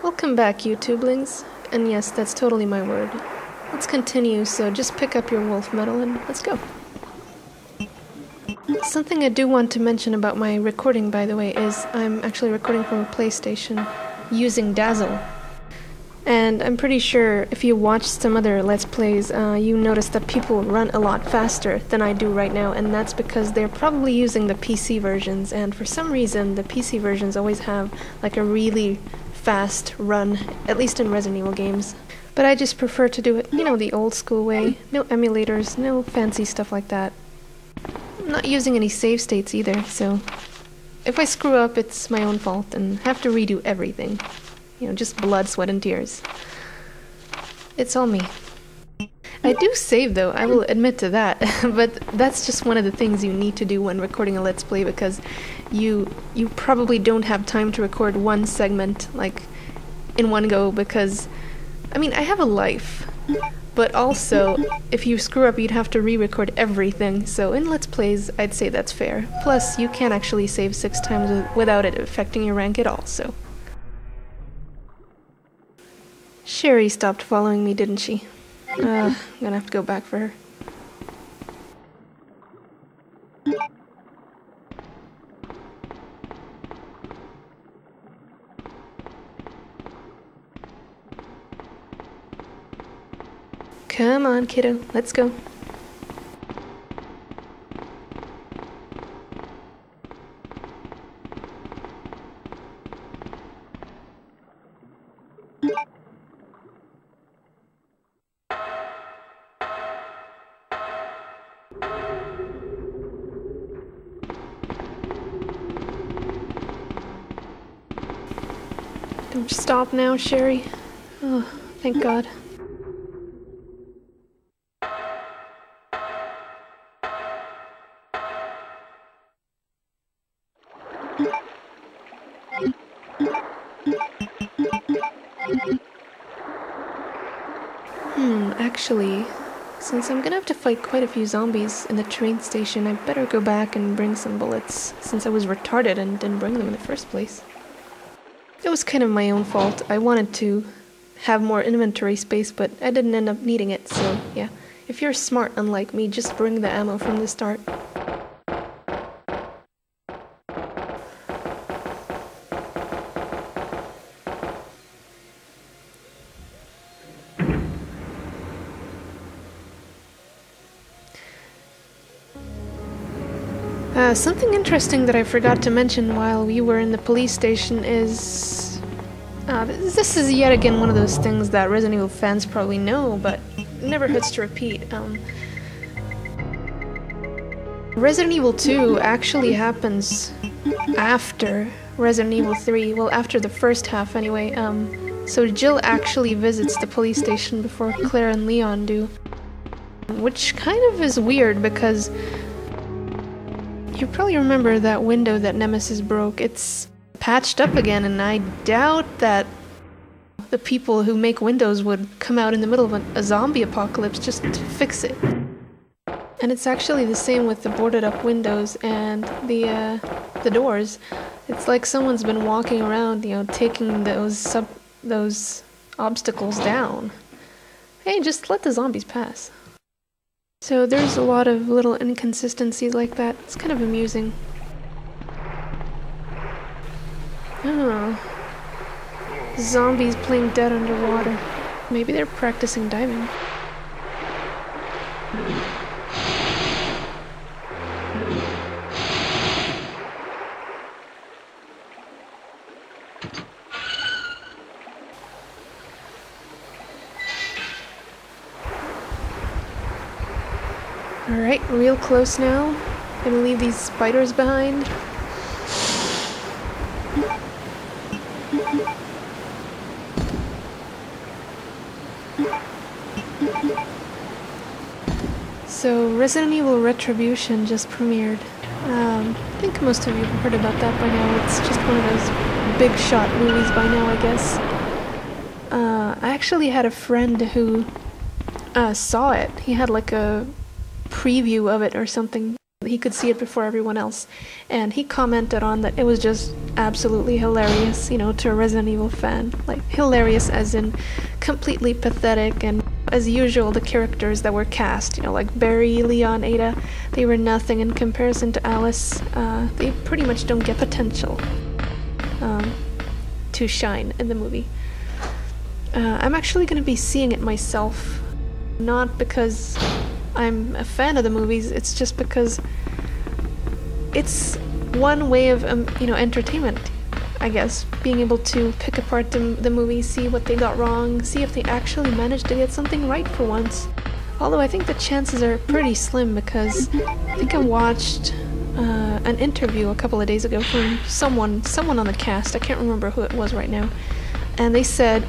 Welcome back, YouTubelings. And yes, that's totally my word. Let's continue, so just pick up your wolf medal and let's go. Something I do want to mention about my recording, by the way, is I'm actually recording from a PlayStation using Dazzle. And I'm pretty sure if you watch some other Let's Plays, you notice that people run a lot faster than I do right now, and that's because they're probably using the PC versions, and for some reason the PC versions always have like a really fast run, at least in Resident Evil games. But I just prefer to do it, the old school way. No emulators, no fancy stuff like that. I'm not using any save states either, so if I screw up, it's my own fault and have to redo everything. Just blood, sweat, and tears. It's all me. I do save, though, I will admit to that, but that's just one of the things you need to do when recording a Let's Play, because you probably don't have time to record one segment, like, in one go, because, I have a life, but also, if you screw up, you'd have to re-record everything, so in Let's Plays, I'd say that's fair. Plus, you can't actually save 6 times without it affecting your rank at all, so... Sherry stopped following me, didn't she? I'm gonna have to go back for her. Come on, kiddo, let's go. Don't stop now, Sherry. Oh, thank God. Actually, since I'm gonna have to fight quite a few zombies in the train station, I better go back and bring some bullets, since I was retarded and didn't bring them in the first place. It was kind of my own fault. I wanted to have more inventory space, but I didn't end up needing it, so yeah. If you're smart unlike me, just bring the ammo from the start. Something interesting that I forgot to mention while we were in the police station is... this is yet again one of those things that Resident Evil fans probably know, but it never hurts to repeat. Resident Evil 2 actually happens after Resident Evil 3, well, after the first half anyway. So Jill actually visits the police station before Claire and Leon do. Which kind of is weird because... You probably remember that window that Nemesis broke. It's patched up again, and I doubt that the people who make windows would come out in the middle of a zombie apocalypse just to fix it. And it's actually the same with the boarded up windows and the doors. It's like someone's been walking around, taking those obstacles down. Hey, just let the zombies pass. So there's a lot of little inconsistencies like that. It's kind of amusing. Oh. Zombies playing dead underwater. Maybe they're practicing diving. Alright, real close now. Gonna leave these spiders behind. So, Resident Evil Retribution just premiered. I think most of you have heard about that by now. It's just one of those big shot movies by now, I guess. I actually had a friend who saw it. He had like a preview of it or something. he could see it before everyone else. And he commented on that it was just absolutely hilarious, to a Resident Evil fan. Like, hilarious as in completely pathetic, and as usual, the characters that were cast, like Barry, Leon, Ada, they were nothing in comparison to Alice. They pretty much don't get potential to shine in the movie. I'm actually going to be seeing it myself, not because I'm a fan of the movies, it's just because it's one way of, entertainment, I guess. Being able to pick apart the movie, see what they got wrong, see if they actually managed to get something right for once. Although I think the chances are pretty slim, because I think I watched an interview a couple of days ago from someone on the cast, I can't remember who it was right now, and they said,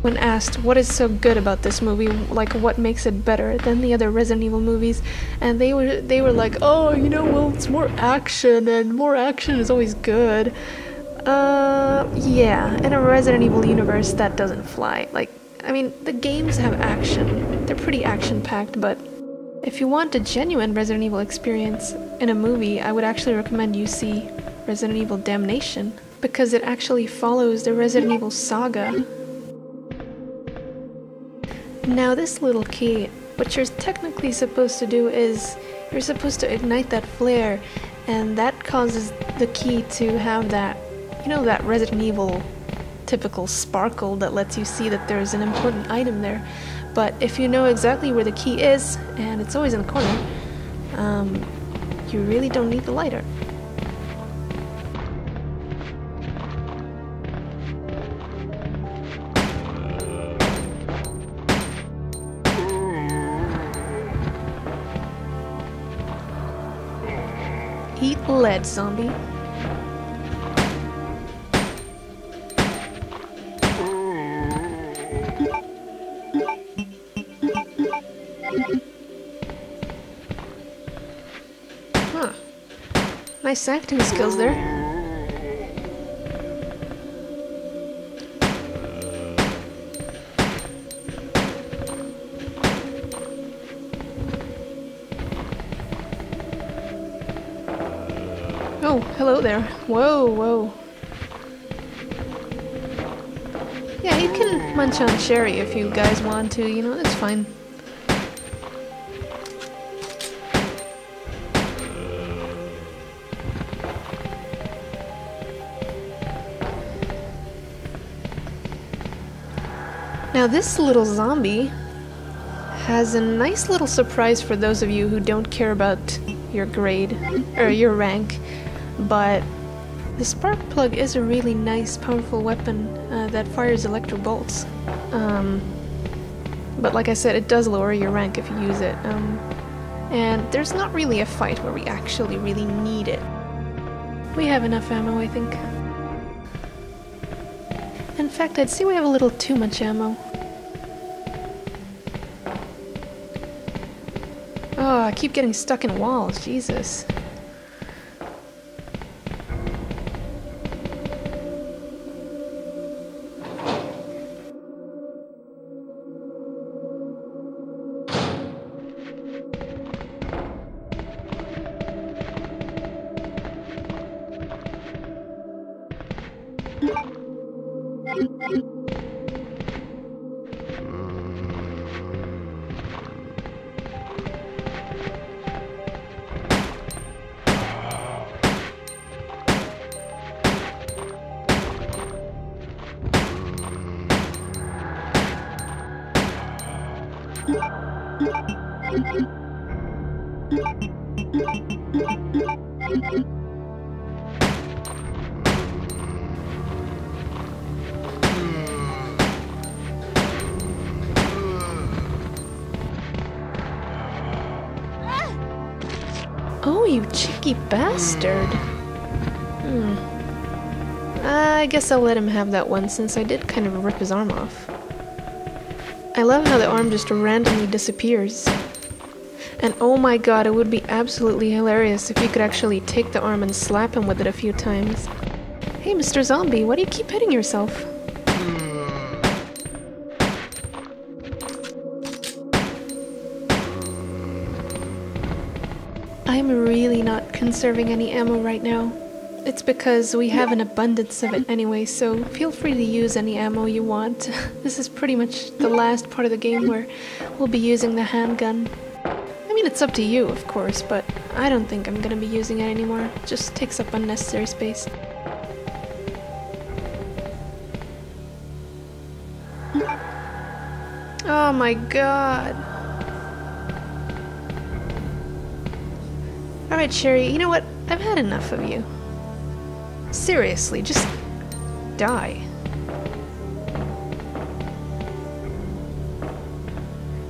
when asked what is so good about this movie, like what makes it better than the other Resident Evil movies, and they were like, oh, well, it's more action, and more action is always good. Yeah, in a Resident Evil universe, that doesn't fly. Like, I mean, the games have action. They're pretty action-packed, but if you want a genuine Resident Evil experience in a movie, I would actually recommend you see Resident Evil Damnation, because it actually follows the Resident Evil saga. Now, this little key, what you're technically supposed to do is you're supposed to ignite that flare, and that causes the key to have that, that Resident Evil typical sparkle that lets you see that there's an important item there. But if you know exactly where the key is, and it's always in the corner, you really don't need the lighter. Eat lead, zombie. Huh. Nice acting skills there. Oh, hello there. Whoa, whoa. Yeah, you can munch on Sherry if you guys want to, it's fine. Now this little zombie has a nice little surprise for those of you who don't care about your grade, or your rank. But the spark plug is a really nice, powerful weapon that fires electro bolts. But like I said, it does lower your rank if you use it. And there's not really a fight where we actually really need it. We have enough ammo, I think. In fact, I'd say we have a little too much ammo. Oh, I keep getting stuck in walls, Jesus. Oh, you cheeky bastard. I guess I'll let him have that one, since I did kind of rip his arm off. I love how the arm just randomly disappears. And oh my god, it would be absolutely hilarious if you could actually take the arm and slap him with it a few times. Hey, Mr. Zombie, why do you keep hitting yourself? I'm really not conserving any ammo right now. It's because we have an abundance of it anyway, so feel free to use any ammo you want. This is pretty much the last part of the game where we'll be using the handgun. I mean, it's up to you, of course, but I don't think I'm gonna be using it anymore. It just takes up unnecessary space. Oh my god. Alright, Sherry, you know what? I've had enough of you. Seriously, just die.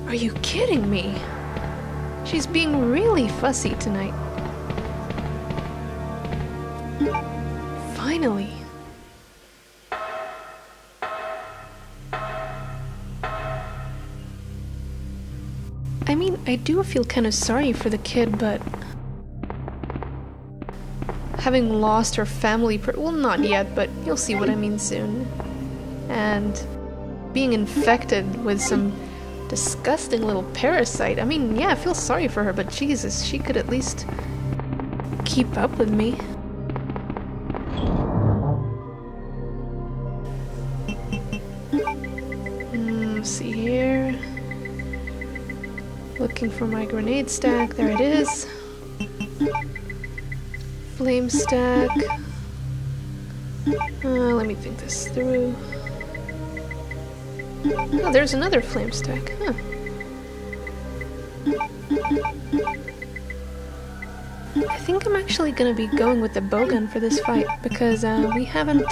Are you kidding me? She's being really fussy tonight. Finally. I mean, I do feel kind of sorry for the kid, but having lost her family, well, not yet, but you'll see what I mean soon. And being infected with some disgusting little parasite. I mean, yeah, I feel sorry for her, but Jesus, she could at least keep up with me. Let's see here. Looking for my grenade stack. There it is. Flame stack. Let me think this through. Oh, there's another flame stack. Huh. I think I'm actually gonna be going with the bowgun for this fight because we haven't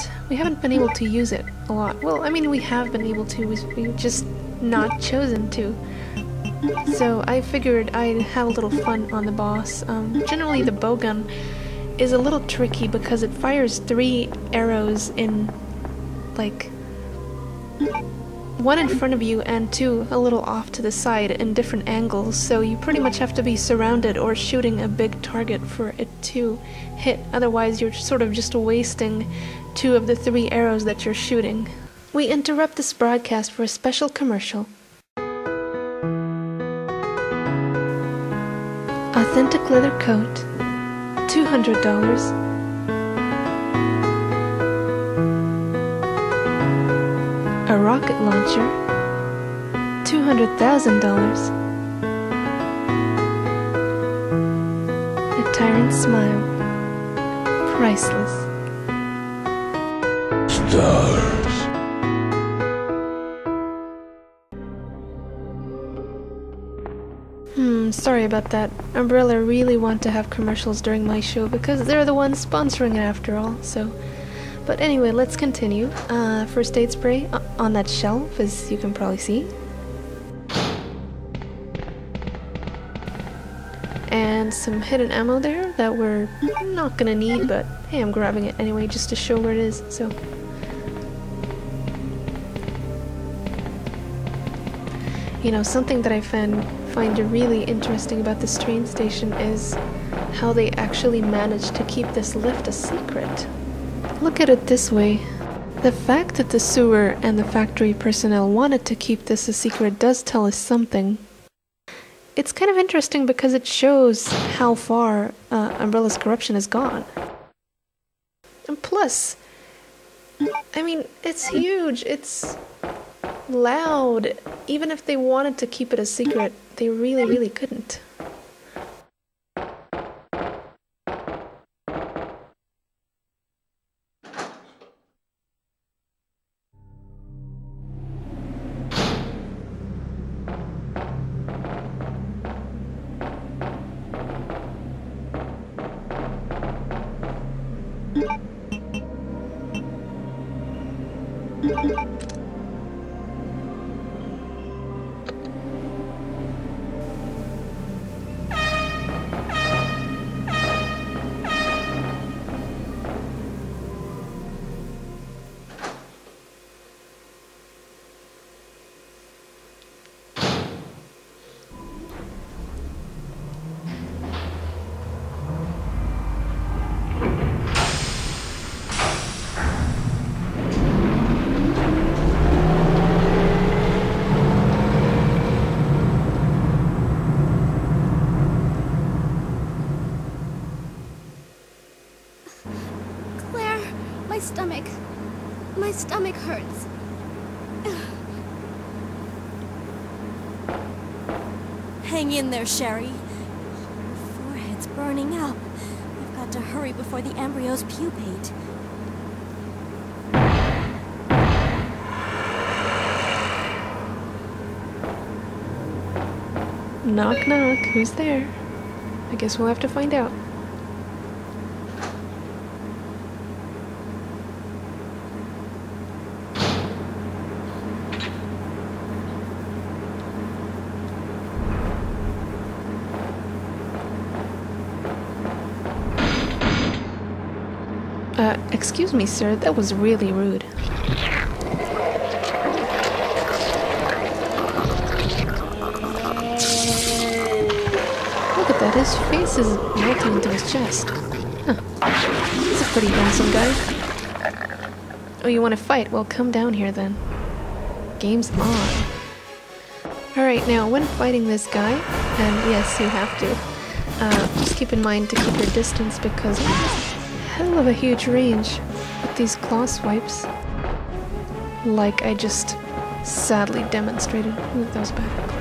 been able to use it a lot. Well, I mean, we have been able to. We've just not chosen to. So I figured I'd have a little fun on the boss. Generally, the bowgun is a little tricky because it fires 3 arrows in, like, 1 in front of you and 2 a little off to the side in different angles, so you pretty much have to be surrounded or shooting a big target for it to hit. Otherwise, you're sort of just wasting 2 of the 3 arrows that you're shooting. We interrupt this broadcast for a special commercial. Authentic leather coat, $200. A rocket launcher, $200,000. A tyrant smile, priceless. Stars. Sorry about that. Umbrella really want to have commercials during my show because they're the ones sponsoring it after all, so... But anyway, let's continue. First aid spray on that shelf, as you can probably see. And some hidden ammo there that we're not gonna need, but hey, I'm grabbing it anyway just to show where it is, so... You know, something that I find really interesting about this train station is how they actually managed to keep this lift a secret. Look at it this way. The fact that the sewer and the factory personnel wanted to keep this a secret does tell us something. It's kind of interesting because it shows how far Umbrella's corruption has gone. And plus, I mean, it's huge, it's loud. Even if they wanted to keep it a secret, they really couldn't. Hang in there, Sherry. Your forehead's burning up. We've got to hurry before the embryos pupate. Knock knock, who's there? I guess we'll have to find out. Excuse me, sir, that was really rude. Look at that, his face is melting into his chest. Huh. He's a pretty handsome guy. Oh, you want to fight? Well, come down here then. Game's on. Alright, now when fighting this guy, and yes, you have to, just keep in mind to keep your distance because hell of a huge range with these claw swipes. Like I just sadly demonstrated. Ooh, that was bad.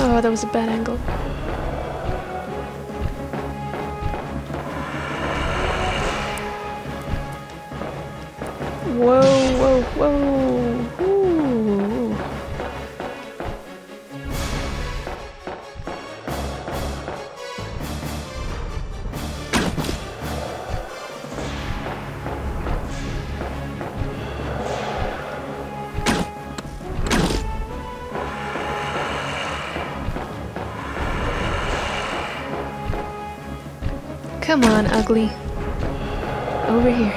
Oh, that was a bad angle. Whoa, whoa, whoa. Ooh. Come on, ugly. Over here.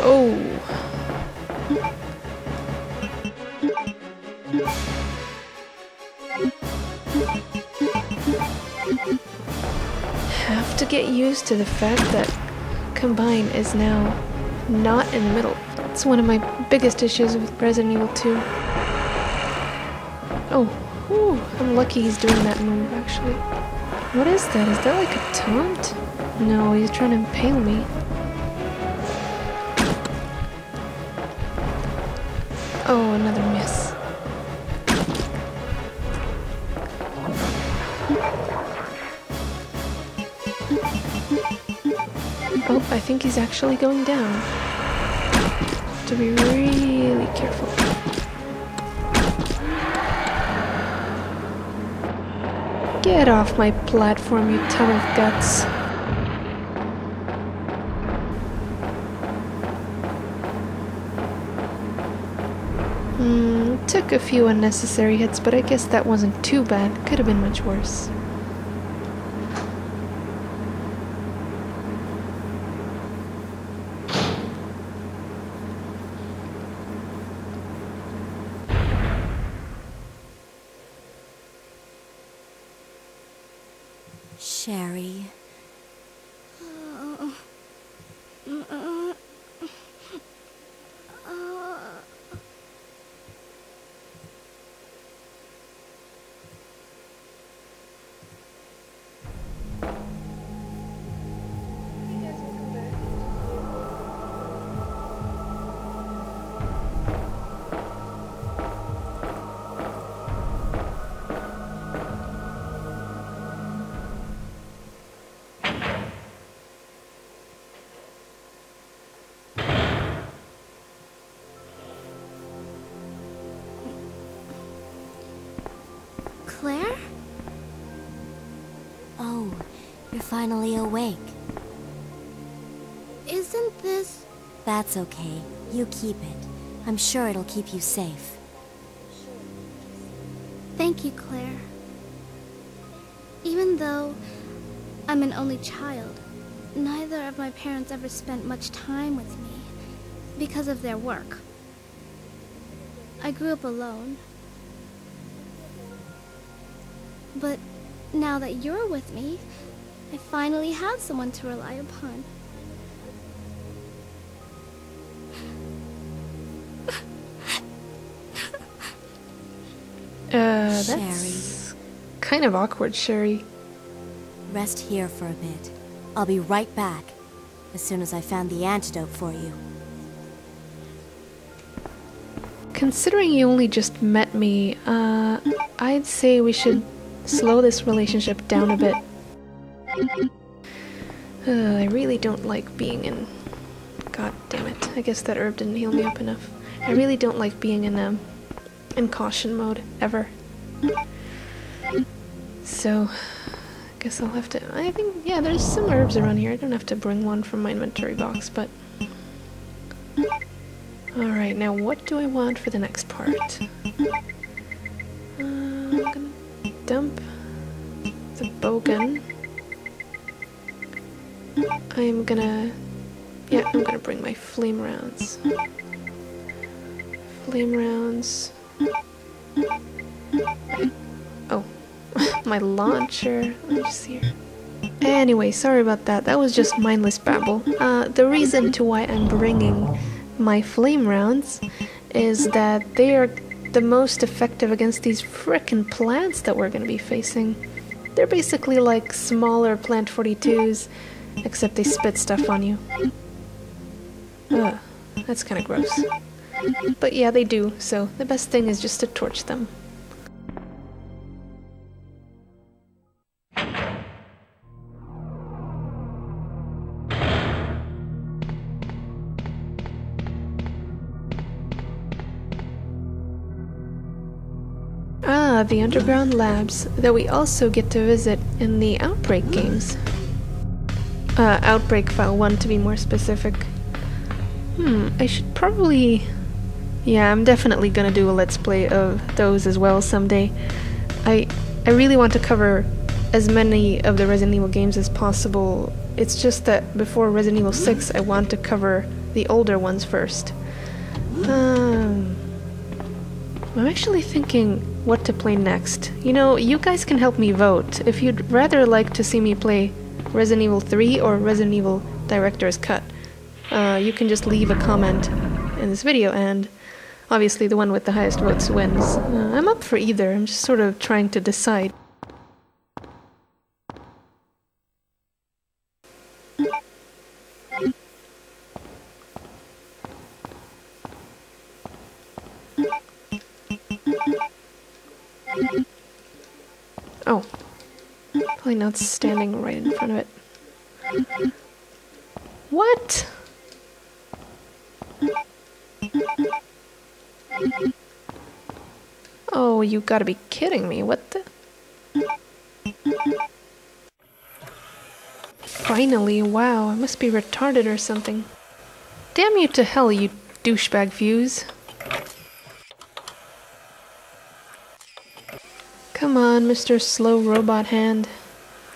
Oh. Have to get used to the fact that Combine is now not in the middle. It's one of my biggest issues with Resident Evil 2. Oh. Ooh, I'm lucky he's doing that move, actually. What is that? Is that like a taunt? No, he's trying to impale me. Oh, another miss. Oh, I think he's actually going down. Have to be really careful. Get off my platform, you ton of guts. Took a few unnecessary hits, but I guess that wasn't too bad. Could have been much worse. Sherry. Claire? Oh, you're finally awake. Isn't this... That's okay. You keep it. I'm sure it'll keep you safe. Thank you, Claire. Even though I'm I'm an only child. Neither of my parents ever spent much time with me because of their work. I grew up alone. But now that you're with me, I finally have someone to rely upon. That's kind of awkward, Sherry. Rest here for a bit. I'll be right back, as soon as I found the antidote for you. Considering you only just met me, I'd say we should slow this relationship down a bit. I really don't like being in... God damn it. I guess that herb didn't heal me up enough. I really don't like being in caution mode, ever. So, I guess I'll have to... I think, yeah, there's some herbs around here. I don't have to bring one from my inventory box, but... Alright, now what do I want for the next part? I'm gonna dump the bowgun. I'm gonna bring my flame rounds. Flame rounds. Oh, my launcher. Let me just see here. Anyway, sorry about that. That was just mindless babble. The reason to why I'm bringing my flame rounds is that they are the most effective against these frickin' plants that we're gonna be facing. They're basically like smaller plant 42s, except they spit stuff on you. Ugh, that's kinda gross. But yeah, they do, so the best thing is just to torch them. The underground labs that we also get to visit in the Outbreak games. Outbreak File 1 to be more specific. I should probably... Yeah, I'm definitely gonna do a Let's Play of those as well someday. I really want to cover as many of the Resident Evil games as possible. It's just that before Resident Evil 6 I want to cover the older ones first. I'm actually thinking what to play next. You know, you guys can help me vote. If you'd rather like to see me play Resident Evil 3 or Resident Evil Director's Cut, you can just leave a comment in this video, and obviously the one with the highest votes wins. I'm up for either. I'm just sort of trying to decide. Oh, probably not standing right in front of it. What? Oh, you gotta be kidding me. What the? Finally, wow, I must be retarded or something. Damn you to hell, you douchebag Fuse. Come on, Mr. Slow Robot Hand.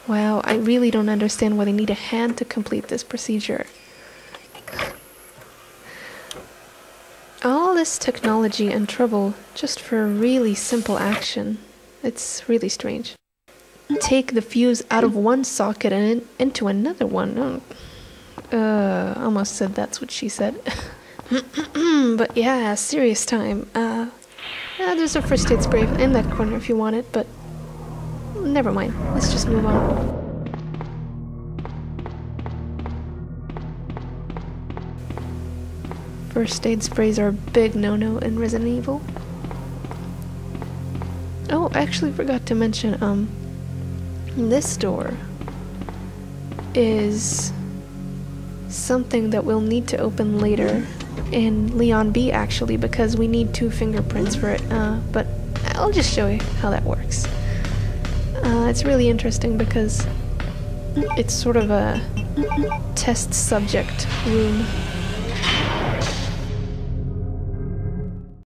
Wow, I really don't understand why they need a hand to complete this procedure. All this technology and trouble just for a really simple action. It's really strange. Take the fuse out of one socket and into another one. Almost said that's what she said. But yeah, serious time. There's a first aid spray in that corner if you want it, but never mind. Let's just move on. First aid sprays are a big no-no in Resident Evil. Oh, I actually forgot to mention, this door is something that we'll need to open later in Leon B, actually, because we need 2 fingerprints for it, but I'll just show you how that works. It's really interesting because it's sort of a test subject room